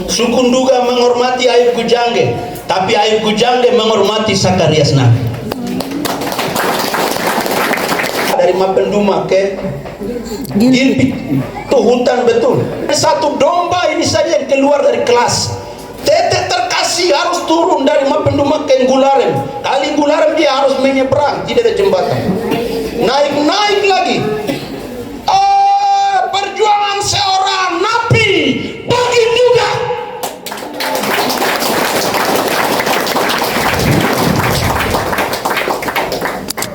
Suku Nduga menghormati Ayub Kujangge, tapi Ayub Kujangge menghormati Sakarias Nabi. Dari Mapenduma ke Gilpit, itu hutan betul. Satu domba ini saja yang keluar dari kelas. Tete terkasih harus turun dari Mapenduma ke Ngularen. Kali Ngularen dia harus menyeberang, tidak ada jembatan. Naik lagi. Perjuangan seorang nabi bagi juga.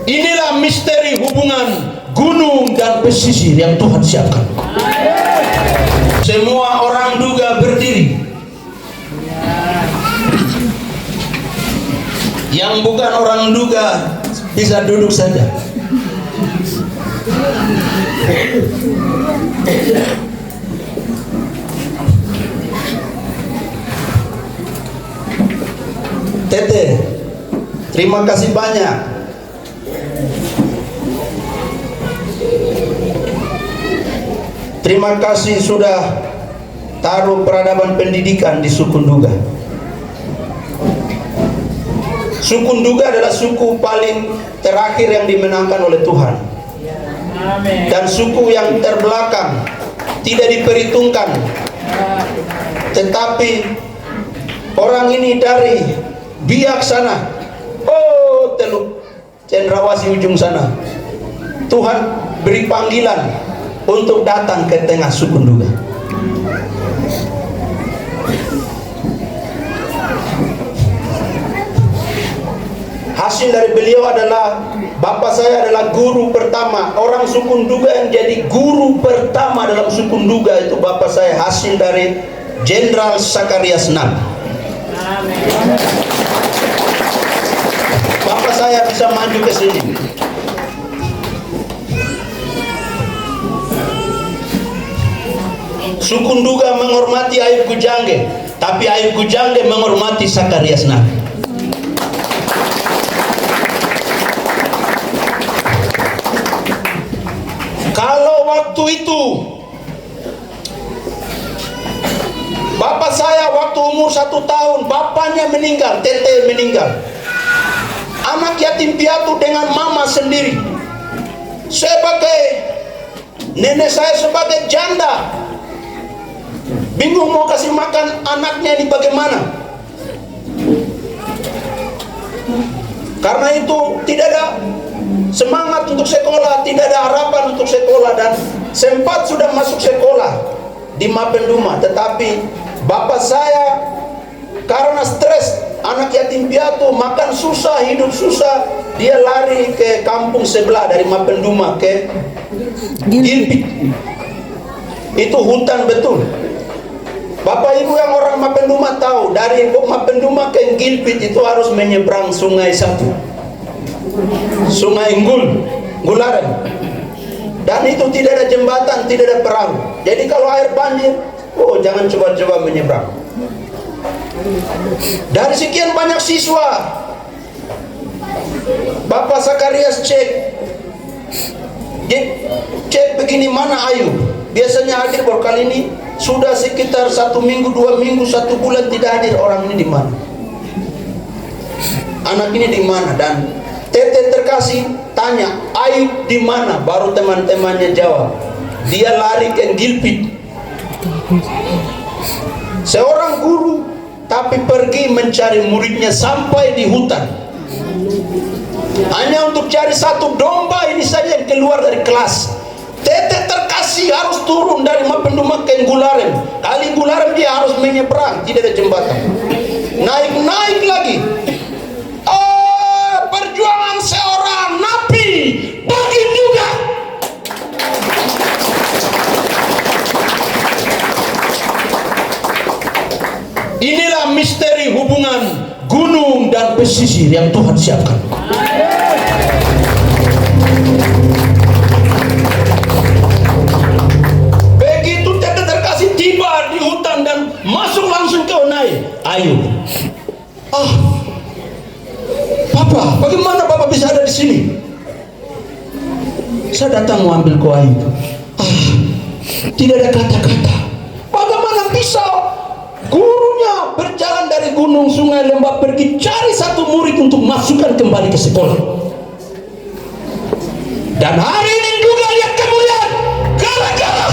Inilah misteri hubungan gunung dan pesisir yang Tuhan siapkan. Semua orang Duga berdiri. Yang bukan orang Duga bisa duduk saja. Tete, terima kasih banyak. Terima kasih sudah taruh peradaban pendidikan di suku Nduga. Suku Nduga adalah suku paling terakhir yang dimenangkan oleh Tuhan. Dan suku yang terbelakang, tidak diperhitungkan. Tetapi orang ini dari Biak sana, Teluk Cendrawasih ujung sana, Tuhan beri panggilan untuk datang ke tengah suku Nduga. Hasil dari beliau adalah, bapak saya adalah guru pertama. Orang suku Nduga yang jadi guru pertama dalam suku Nduga itu bapak saya, hasil dari Jenderal Sakarias Nabi. Bapak saya bisa maju ke sini. Suku Nduga menghormati Ayub Kujangge, tapi Ayub Kujangge menghormati Sakarias Nabi. Kalau waktu itu bapak saya waktu umur 1 tahun, bapaknya meninggal, Tete meninggal. Anak yatim piatu dengan mama sendiri. Sebagai nenek saya sebagai janda, bingung mau kasih makan anaknya ini bagaimana. Karena itu tidak ada semangat untuk sekolah, tidak ada harapan untuk sekolah, dan sempat sudah masuk sekolah di Mapenduma, tetapi bapak saya karena stres, anak yatim piatu, makan susah, hidup susah, dia lari ke kampung sebelah dari Mapenduma ke Gilpit. Itu hutan betul. Bapak ibu yang orang Mapenduma tahu, dari Mapenduma ke Gilpit itu harus menyeberang sungai satu, Sungai Ngularen. Dan itu tidak ada jembatan, tidak ada perahu. Jadi kalau air banjir, jangan coba-coba menyeberang. Dari sekian banyak siswa, Bapak Sakarias cek begini, mana Ayub? Biasanya hadir, baru kali ini sudah sekitar 1 minggu, 2 minggu, 1 bulan tidak hadir. Orang ini di mana? Anak ini di mana? Dan Tete terkasih tanya, Ayub di mana? Baru teman-temannya jawab, dia lari ke Gilpit. Seorang guru tapi pergi mencari muridnya sampai di hutan, hanya untuk cari 1 domba ini saja yang keluar dari kelas. Tete terkasih harus turun dari Mapenduma ke Ngularen. Kali Ngularen dia harus menyeberang, tidak ada jembatan. Naik lagi. Perjuangan seorang nabi bagi juga. Inilah misteri hubungan gunung dan pesisir yang Tuhan siapkan. Begitu Tete terkasih tiba di hutan dan masuk langsung ke Onai. Ayub, Papa, bagaimana Papa bisa ada di sini? Saya datang mau ambil kau Ayub. Tidak ada kata-kata. Bagaimana bisa semua berjalan dari gunung, sungai, lembah, pergi cari satu murid untuk masukkan kembali ke sekolah. Dan hari ini juga lihat kemuliaan gara-gara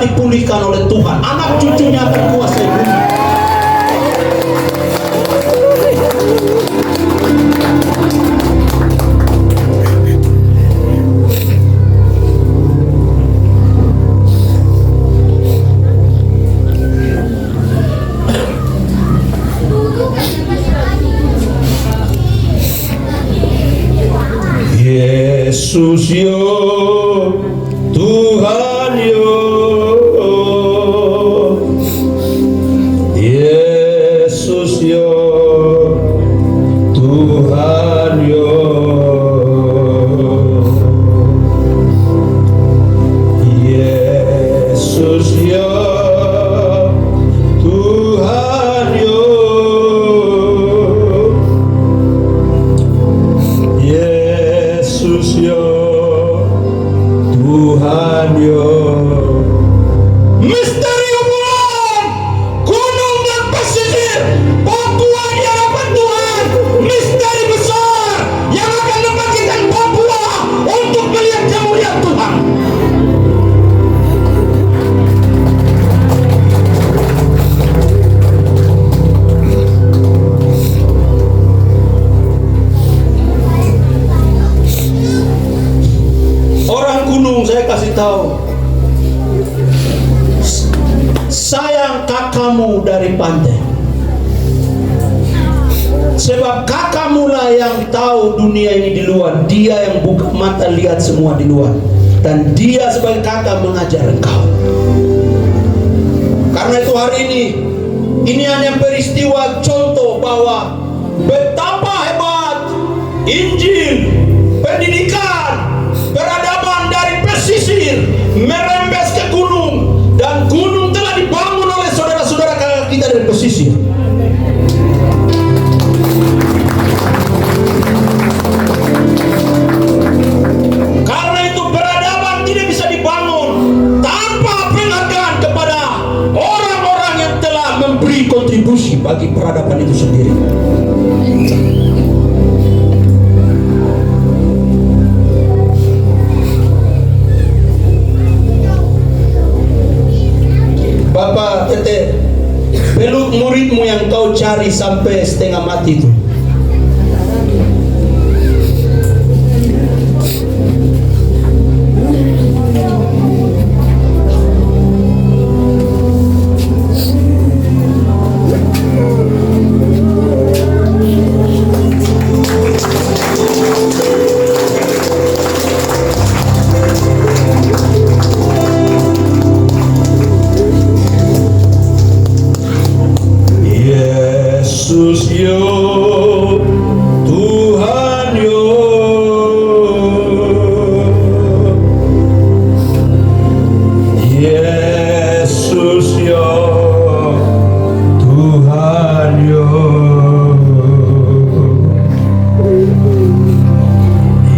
dipulihkan oleh Tuhan. Anak cucunya akan kuasai bumi. Yesus yo, Tuhan yo, Yesus yo, Tuhan yo, Yesus yo, Tuhan yo, Yesus yo, Tuhan yo. Misteri hubungan gunung dan pesisir Papua di hadapan Tuhan. Misteri besar yang akan membangkitkan Papua untuk melihat kemuliaan Tuhan. Orang gunung saya kasih tahu, sayang kakakmu dari pantai, sebab kakakmu lah yang tahu dunia ini di luar. Dia yang buka mata lihat semua di luar, dan dia sebagai kakak mengajar engkau. Karena itu hari ini hanya peristiwa contoh bahwa betapa hebat Injil, pendidikan, peradaban dari pesisir merembes ke gunung, dan gunung telah dibangun oleh saudara-saudara kakak kita dari pesisir. Karena itu peradaban tidak bisa dibangun tanpa penghargaan kepada orang-orang yang telah memberi kontribusi bagi peradaban itu sendiri. cari sampai setengah mati itu. Yesus yo, Tuhan yo, Yesus yo, Tuhan yo,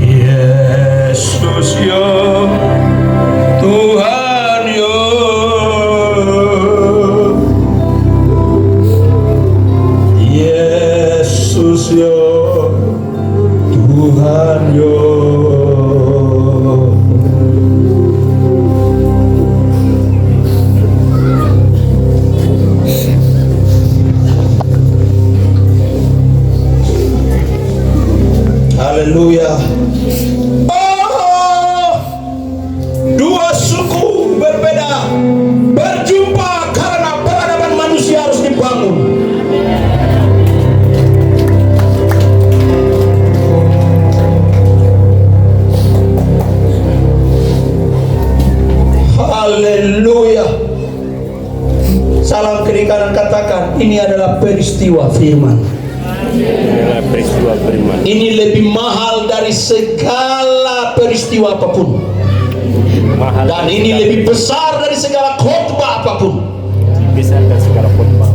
Yesus yo, Tuhan yo. Yesus yo, Tuhan yo. Haleluya. Oh, dua suku berbeda berjumpa karena peradaban manusia harus dibangun. Haleluya. Salam kiri kanan, katakan ini adalah peristiwa firman. Peristiwa firman. Ini lebih mahal dari segala peristiwa apapun. Dan ini lebih besar dari segala khotbah apapun. Besar dari segala khotbah.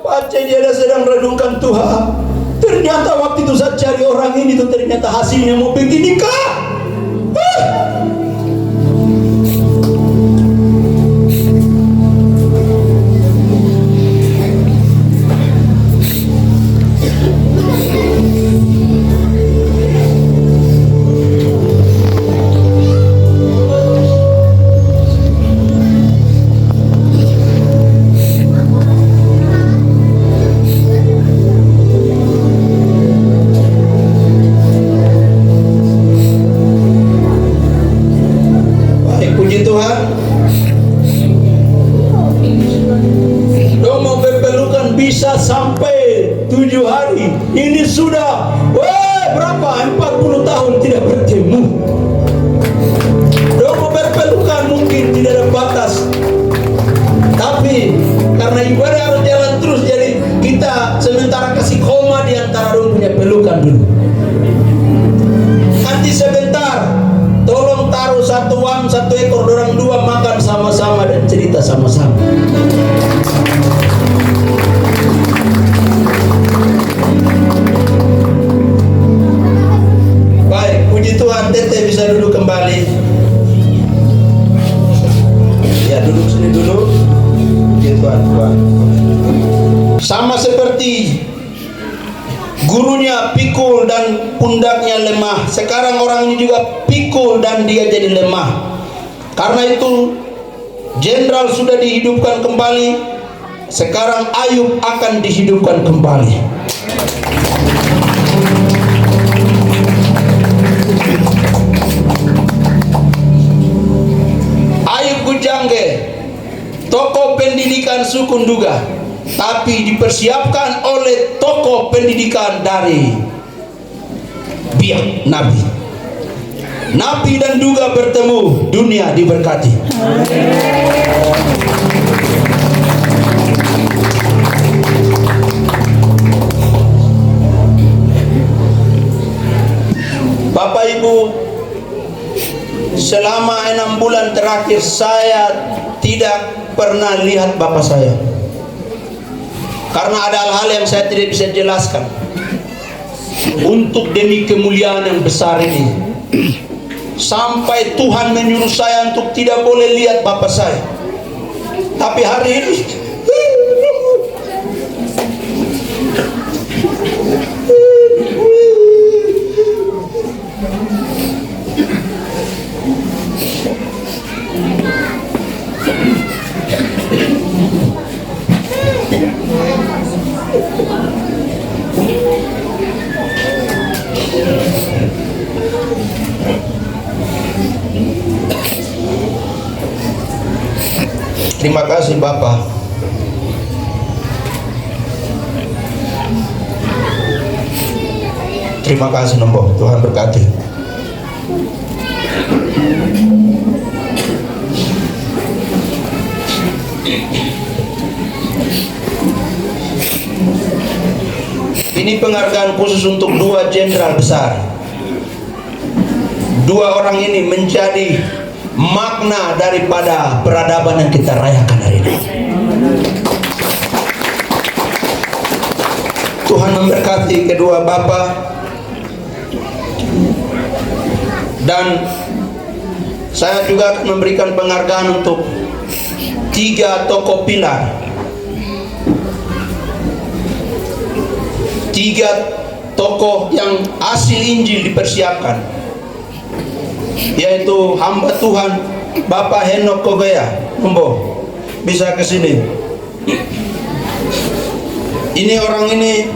Pace dia sedang renungkan Tuhan. Ternyata waktu itu saya cari orang ini tuh ternyata hasilnya mau begini kah? Bisa sampai 7 hari. Ini sudah berapa? 40 tahun tidak bertemu. Mau berpelukan mungkin tidak ada batas. Tapi karena ibadah harus jalan terus, jadi kita sementara kasih koma di antara dong punya pelukan dulu. Nanti sebentar tolong taruh satu ekor, dorang dua makan sama-sama dan cerita sama-sama. Puji Tuhan, Tete bisa duduk kembali. Ya, duduk sini dulu. Puji Tuhan, Tuhan. Sama seperti gurunya pikul dan pundaknya lemah, sekarang orang ini juga pikul dan dia jadi lemah. Karena itu jenderal sudah dihidupkan kembali. Sekarang Ayub akan dihidupkan kembali. Jangge, tokoh pendidikan suku Nduga, tapi dipersiapkan oleh tokoh pendidikan dari Biak Nabi. Nabi dan Nduga bertemu, dunia diberkati. Bapak Ibu, selama 6 bulan terakhir saya tidak pernah lihat bapak saya, karena ada hal-hal yang saya tidak bisa jelaskan. Untuk demi kemuliaan yang besar ini, sampai Tuhan menyuruh saya untuk tidak boleh lihat bapak saya. Tapi hari ini Terima kasih Bapak. Terima kasih Nombo, Tuhan berkati. Ini penghargaan khusus untuk dua jenderal besar. Dua orang ini menjadi makna daripada peradaban yang kita rayakan hari ini. Tuhan memberkati kedua Bapak. Dan saya juga akan memberikan penghargaan untuk 3 tokoh pilar, 3 tokoh yang asli Injil dipersiapkan, yaitu hamba Tuhan Bapak Henok Kogoya. Nombo, bisa ke sini. Ini orang ini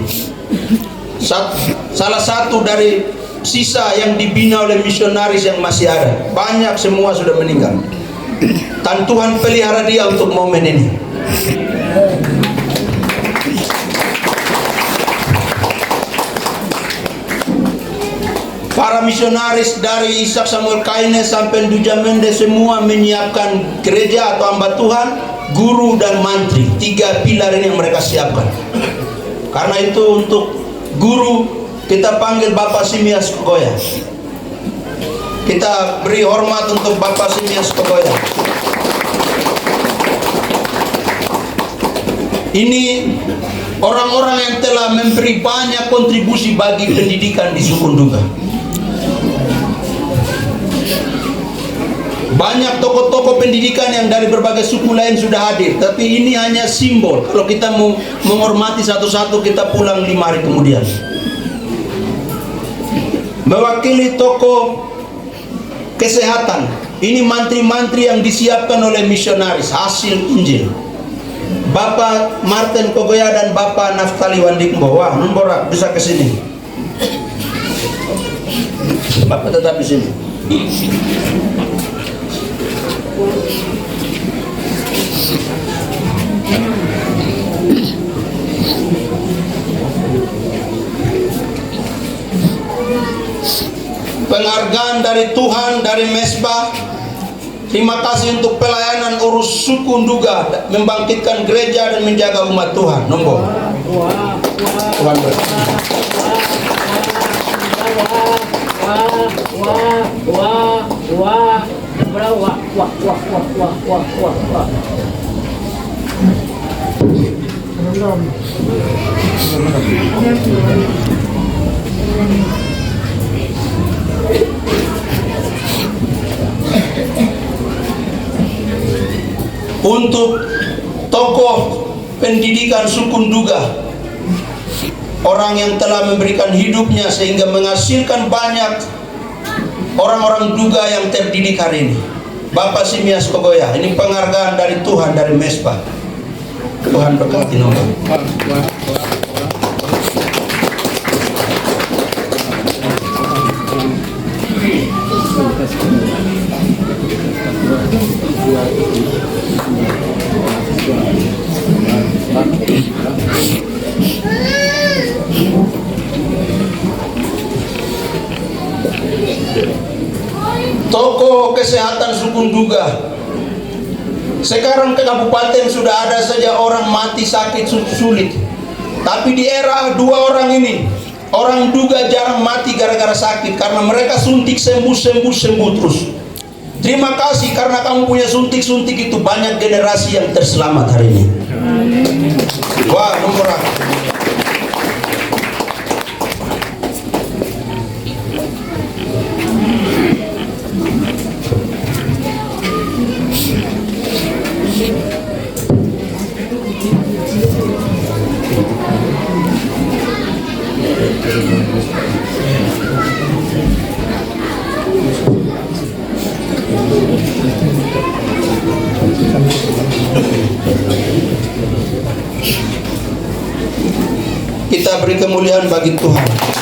salah satu dari sisa yang dibina oleh misionaris yang masih ada. Banyak semua sudah meninggal. Dan Tuhan pelihara dia untuk momen ini. Para misionaris dari Ishak Samuel Kaine sampai Dujamende semua menyiapkan gereja atau hamba Tuhan, guru dan mantri. 3 pilar ini yang mereka siapkan. Karena itu untuk guru kita panggil Bapak Simias Kogoya. Kita beri hormat untuk Bapak Simias Kogoya. Ini orang-orang yang telah memberi banyak kontribusi bagi pendidikan di suku Nduga. Banyak tokoh-tokoh pendidikan yang dari berbagai suku lain sudah hadir, tapi ini hanya simbol. Kalau kita mau menghormati satu-satu, kita pulang 5 hari kemudian. Mewakili tokoh kesehatan, ini mantri-mantri yang disiapkan oleh misionaris hasil Injil, Bapak Martin Kogoya dan Bapak Naftali Wandikmbo. Wah, Nombora bisa ke sini. Bapak tetap di sini. Penghargaan dari Tuhan, dari Mesbah. Terima kasih untuk pelayanan urus suku Nduga, membangkitkan gereja dan menjaga umat Tuhan. Nombor. Tuhan berkati. Untuk tokoh pendidikan suku Nduga, orang yang telah memberikan hidupnya sehingga menghasilkan banyak orang-orang Nduga yang terdidik hari ini, Bapak Simias Kogoya. Ini penghargaan dari Tuhan, dari Mesbah. Tuhan berkati Nomor. Tokoh kesehatan suku Nduga. Sekarang ke kabupaten sudah ada saja orang mati sakit sulit. Tapi di era 2 orang ini, orang Nduga jarang mati gara-gara sakit karena mereka suntik sembuh terus. Terima kasih karena kamu punya suntik-suntik itu, banyak generasi yang terselamat hari ini. Wah, Nomor. Kita beri kemuliaan bagi Tuhan.